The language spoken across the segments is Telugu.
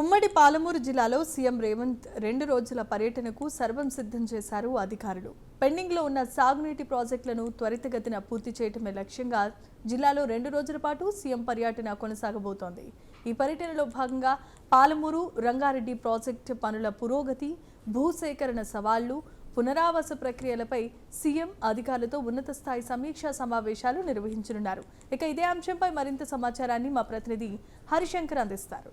ఉమ్మడి పాలమూరు జిల్లాలో సీఎం రేవంత్ 2 రోజుల పర్యటనకు సర్వం సిద్ధం చేశారు అధికారులు. పెండింగ్లో ఉన్న సాగునీటి ప్రాజెక్టులను త్వరితగతిన పూర్తి చేయడమే లక్ష్యంగా జిల్లాలో 2 రోజుల పాటు సీఎం పర్యటన కొనసాగబోతోంది. ఈ పర్యటనలో భాగంగా పాలమూరు రంగారెడ్డి ప్రాజెక్టు పనుల పురోగతి, భూసేకరణ సవాళ్లు, పునరావాస ప్రక్రియలపై సీఎం అధికారులతో ఉన్నత స్థాయి సమీక్షా సమావేశాలు నిర్వహించనున్నారు. ఇక ఇదే అంశంపై మరింత సమాచారాన్ని మా ప్రతినిధి హరిశంకర్ అందిస్తారు.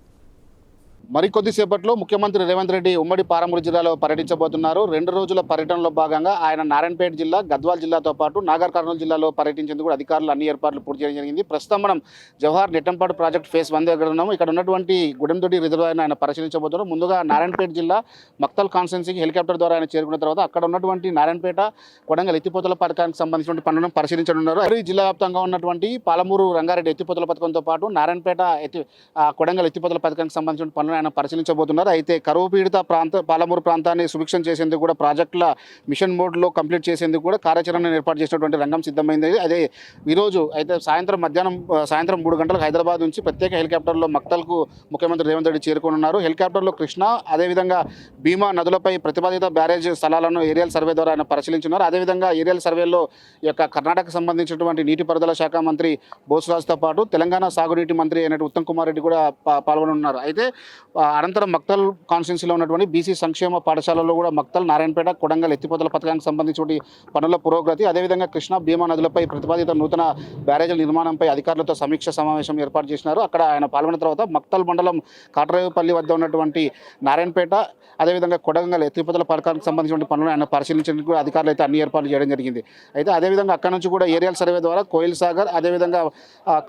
మరికొద్దిసేపట్లో ముఖ్యమంత్రి రేవంత్ రెడ్డి ఉమ్మడి పాలమూరు జిల్లాలో పర్యటించబోతున్నారు. 2 రోజుల పర్యటనలో భాగంగా ఆయన నారాయణపేట జిల్లా, గద్వాల్ జిల్లాతో పాటు నాగర్ కర్నూలు జిల్లాలో పర్యటించేందుకు కూడా అధికారులు అన్ని ఏర్పాట్లు పూర్తి చేయడం జరిగింది. ప్రస్తుతం మనం జవహర్ నెట్టంపాడు ప్రాజెక్ట్ ఫేజ్ 1 దగ్గర ఉన్నాము. ఇక్కడ ఉన్నటువంటి గుడెందొడ్డి రిజర్వాయర్ను ఆయన పరిశీలించబోతున్నారు. ముందుగా నారాయణపేట జిల్లా మక్తల్ కాన్స్టిట్యున్సీకి హెలికాప్టర్ ద్వారా ఆయన చేరుకున్న తర్వాత అక్కడ ఉన్నటువంటి నారాయణపేట, కొడంగల్ ఎత్తిపోతల పథకానికి సంబంధించిన పనులను పరిశీలించనున్నారు. ఈ జిల్లా వ్యాప్తంగా ఉన్నటువంటి పాలమూరు రంగారెడ్డి ఎత్తిపోతల పథకంతో పాటు నారాయణపేట కొడంగల్ ఎత్తిపోతల పథకానికి సంబంధించిన పనులను ఆయన పరిశీలించబోతున్నారు. అయితే కరువు పీడిత పాలమూరు ప్రాంతాన్ని సుభిక్షం చేసేందుకు కూడా ప్రాజెక్టుల మిషన్ మోడ్లో కంప్లీట్ చేసేందుకు కూడా కార్యాచరణ ఏర్పాటు చేసినటువంటి రంగం సిద్ధమైంది. అదే ఈరోజు అయితే సాయంత్రం 3 గంటలకు హైదరాబాద్ నుంచి ప్రత్యేక హెలికాప్టర్లో మక్తల్కు ముఖ్యమంత్రి రేవంత్ రెడ్డి చేరుకున్నారు. హెలికాప్టర్లో కృష్ణ, అదేవిధంగా భీమా నదులపై ప్రతిపాదిత బ్యారేజ్ స్థలాలను ఏరియల్ సర్వే ద్వారా ఆయన పరిశీలించున్నారు. అదేవిధంగా ఏరియల్ సర్వేలో ఈ యొక్క కర్ణాటకకు సంబంధించినటువంటి నీటిపారుదల శాఖ మంత్రి బోస్రాజ్తో పాటు తెలంగాణ సాగునీటి మంత్రి అయినటువంటి ఉత్తమ్ కుమార్ రెడ్డి కూడా పాల్గొనున్నారు. అయితే అనంతరం మక్తల్ కాన్స్టిట్యున్సీలో ఉన్నటువంటి బీసీ సంక్షేమ పాఠశాలలో కూడా మక్తల్, నారాయణపేట, కొడంగల్ ఎత్తిపోతల పథకానికి సంబంధించిన పనుల పురోగతి, అదేవిధంగా కృష్ణా, భీమా నదులపై ప్రతిపాదిత నూతన బ్యారేజీల నిర్మాణంపై అధికారులతో సమీక్ష సమావేశం ఏర్పాటు చేసినారు. అక్కడ ఆయన పాల్గొన్న తర్వాత మక్తల్ మండలం కాటరావుపల్లి వద్ద ఉన్నటువంటి నారాయణపేట, అదేవిధంగా కొడంగల్ ఎత్తిపోతల పథకానికి సంబంధించిన పనులను ఆయన పరిశీలించేందుకు అధికారులు అయితే అన్ని ఏర్పాట్లు చేయడం జరిగింది. అయితే అదేవిధంగా అక్కడ నుంచి కూడా ఏరియల్ సర్వే ద్వారా కోయిల్ సాగర్, అదేవిధంగా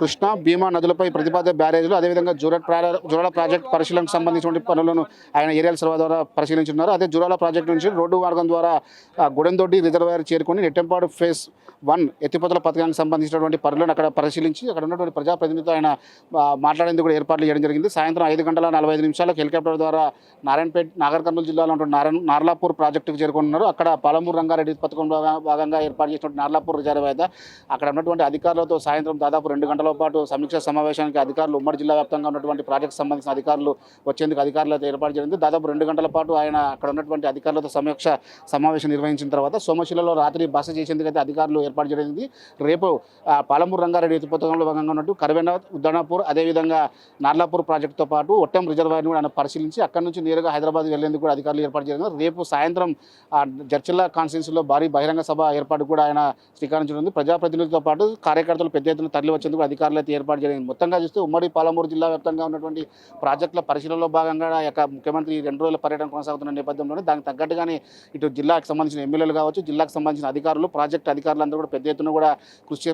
కృష్ణా, భీమా నదులపై ప్రతిపాదిత బ్యారేజీలు, అదేవిధంగా జూరాల ప్రాజెక్ట్ పరిశీలనకు సంబంధించిన పనులను ఆయన ఏరియల్ సర్వే ద్వారా పరిశీలించున్నారు. అదే జూరాల ప్రాజెక్టు నుంచి రోడ్డు మార్గం ద్వారా గుడెందొడ్డి రిజర్వాయర్ చేరుకుని నెట్టంపాడు ఫేజ్ 1 ఎత్తిపోతల పథకానికి సంబంధించినటువంటి పనులను అక్కడ పరిశీలించి అక్కడ ఉన్నటువంటి ప్రజాప్రతినిధులతో ఆయన మాట్లాడేందుకు కూడా ఏర్పాట్లు చేయడం జరిగింది. సాయంత్రం 5:45 హెలికాప్టర్ ద్వారా నాగర్ కర్నూలు జిల్లాలో ఉన్న నార్లాపూర్ ప్రాజెక్టుకు చేరుకున్నారు. అక్కడ పాలమూరు రంగారెడ్డి పథకంలో భాగంగా ఏర్పాటు చేసిన నార్లాపూర్ రిజర్వాయర్ అక్కడ ఉన్నటువంటి అధికారులతో సాయంత్రం దాదాపు 2 గంటల పాటు సమీక్ష సమావేశానికి అధికారులు ఉమ్మడి జిల్లా వ్యాప్తంగా ఉన్నటువంటి ప్రాజెక్టు సంబంధించిన అధికారులు వచ్చేందుకు అధికారులతో ఏర్పాటు జరిగింది. దాదాపు 2 గంటల పాటు ఆయన అక్కడ ఉన్నటువంటి అధికారులతో సమీక్ష సమావేశం నిర్వహించిన తర్వాత సోమశిలలో రాత్రి బస చేసేందుకు అయితే అధికారులు ఏర్పాటు జరిగింది. రేపు పాలమూరు రంగారెడ్డి ఎత్తిపోతకంలో భాగంగా ఉన్నట్టు కర్వెన, ఉద్దనాపూర్, అదేవిధంగా నార్లాపూర్ ప్రాజెక్టుతో పాటు ఒట్టెం రిజర్వాయర్ను కూడా ఆయన పరిశీలించి అక్కడ నుంచి నేరుగా హైదరాబాద్ వెళ్లేందుకు కూడా అధికారులు ఏర్పాటు జరిగింది. రేపు సాయంత్రం జడ్చర్ల కాన్స్టిట్యున్సీలో భారీ బహిరంగ సభ ఏర్పాటు కూడా ఆయన శ్రీకారం చుట్టింది. ప్రజాప్రతినిధులతో పాటు కార్యకర్తలు పెద్ద ఎత్తున తరలి వచ్చేందుకు అధికారులు అయితే ఏర్పాటు జరిగింది. మొత్తంగా చూస్తే ఉమ్మడి పాలమూరు జిల్లా వ్యాప్తంగా ఉన్నటువంటి ప్రాజెక్టుల పరిశీలనలో భాగంగా ముఖ్యమంత్రి 2 రోజుల పర్యటన కొనసాగుతున్న నేపథ్యంలోనే దానికి తగ్గట్టుగానే ఇటు జిల్లాకు సంబంధించిన ఎమ్మెల్యేలు కావచ్చు, జిల్లాకు సంబంధించిన అధికారులు, ప్రాజెక్టు అధికారులందరూ కూడా పెద్ద ఎత్తున కూడా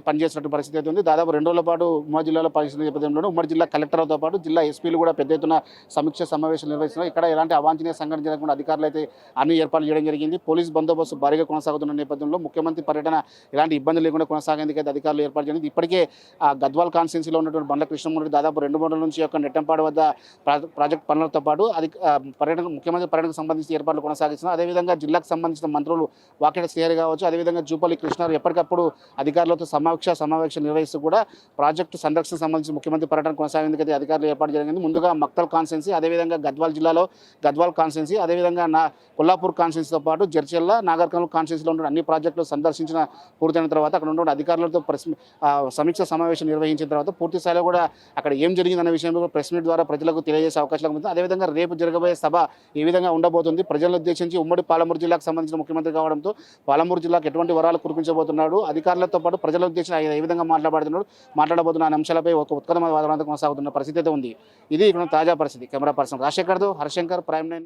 పనిచేసినట్టు పరిస్థితి అయితే ఉంది. దాదాపు 2 రోజుల పాటు ఉమ్మడి జిల్లాలో పరిస్థితి నేపథ్యంలోనే ఉమ్మడి జిల్లా కలెక్టర్లతో పాటు జిల్లా ఎస్పీలు కూడా పెద్ద ఎత్తున సమీక్ష సమావేశాలు నిర్వహిస్తున్నారు. ఇక్కడ ఎలాంటి అవాంఛనీయ సంఘటన జరగకుండా అధికారులు అయితే అన్ని ఏర్పాట్లు చేయడం జరిగింది. పోలీస్ బందోబస్తు భారీగా కొనసాగుతున్న నేపథ్యంలో ముఖ్యమంత్రి పర్యటన ఎలాంటి ఇబ్బంది లేకుండా కొనసాగేందుకు అయితే అధికారులు ఏర్పాటు జరిగింది. ఇప్పటికే గద్వాల్ కాన్స్టిట్యున్సీలో ఉన్నటువంటి బండ్ల కృష్ణమూర్తి దాదాపు 2 మండల నుంచి యొక్క నెట్టంపాడు వద్ద ప్రాజెక్ట్ పనులతో పాటు ముఖ్యమంత్రి పర్యటనకు సంబంధించి ఏర్పాట్లు కొనసాగిస్తున్నారు. అదేవిధంగా జిల్లాకు సంబంధించిన మంత్రులు వాకేట శ్రీహరి కావచ్చు, అదేవిధంగా జూపల్లి కృష్ణ ఎప్పటికప్పుడు అధికారులతో సమావేశం నిర్వహిస్తూ కూడా ప్రాజెక్టు సంరక్షణకు సంబంధించి ముఖ్యమంత్రి పర్యటన కొనసాగేందుకు అయితే అధికారులు ఏర్పాటు జరిగింది. ముందుగా మక్తల్ కాన్స్టిట్యున్సీ, అదేవిధంగా గద్వాల్ జిల్లాలో గద్వాల్ కాన్స్టిట్యున్సీ, అదేవిధంగా కొల్లాపూర్ కాన్స్టిట్యున్సీతో పాటు జడ్చర్ల, నాగర్ కర్నూలు కాన్స్టిట్యున్సీలో ఉన్న అన్ని ప్రాజెక్టులు సందర్శించిన పూర్తయిన తర్వాత అక్కడ ఉన్న అధికారులతో సమీక్ష సమావేశం నిర్వహించిన తర్వాత పూర్తి స్థాయిలో కూడా అక్కడ ఏం జరిగిందన్న విషయంలో ప్రెస్ మీట్ ద్వారా ప్రజలకు తెలియజేసే అవకాశాలు ఉంది. అదేవిధంగా రేపు జరగబోయే సభ ఏ విధంగా ఉండబోతుంది, ప్రజలను ఉద్దేశించి ఉమ్మడి పాలమూరు జిల్లాకు సంబంధించిన ముఖ్యమంత్రి కావడంతో పాలమూరు జిల్లాకు ఎటువంటి వరాలు కురిపించబోతున్నాడు, అధికారులతో పాటు ప్రజలను ఉద్దేశించి ఏ విధంగా మాట్లాడబోతున్న అంశాలపై ఒక ఉత్కంఠమైన వాదన కొనసాగుతున్న పరిస్థితి అయితే ఉంది. ఇది ఇక్కడ తాజా పరిస్థితి. కెమెరా పర్సన్ రాజశేఖర్తో హరిశంకర్, ప్రైమ్ 9.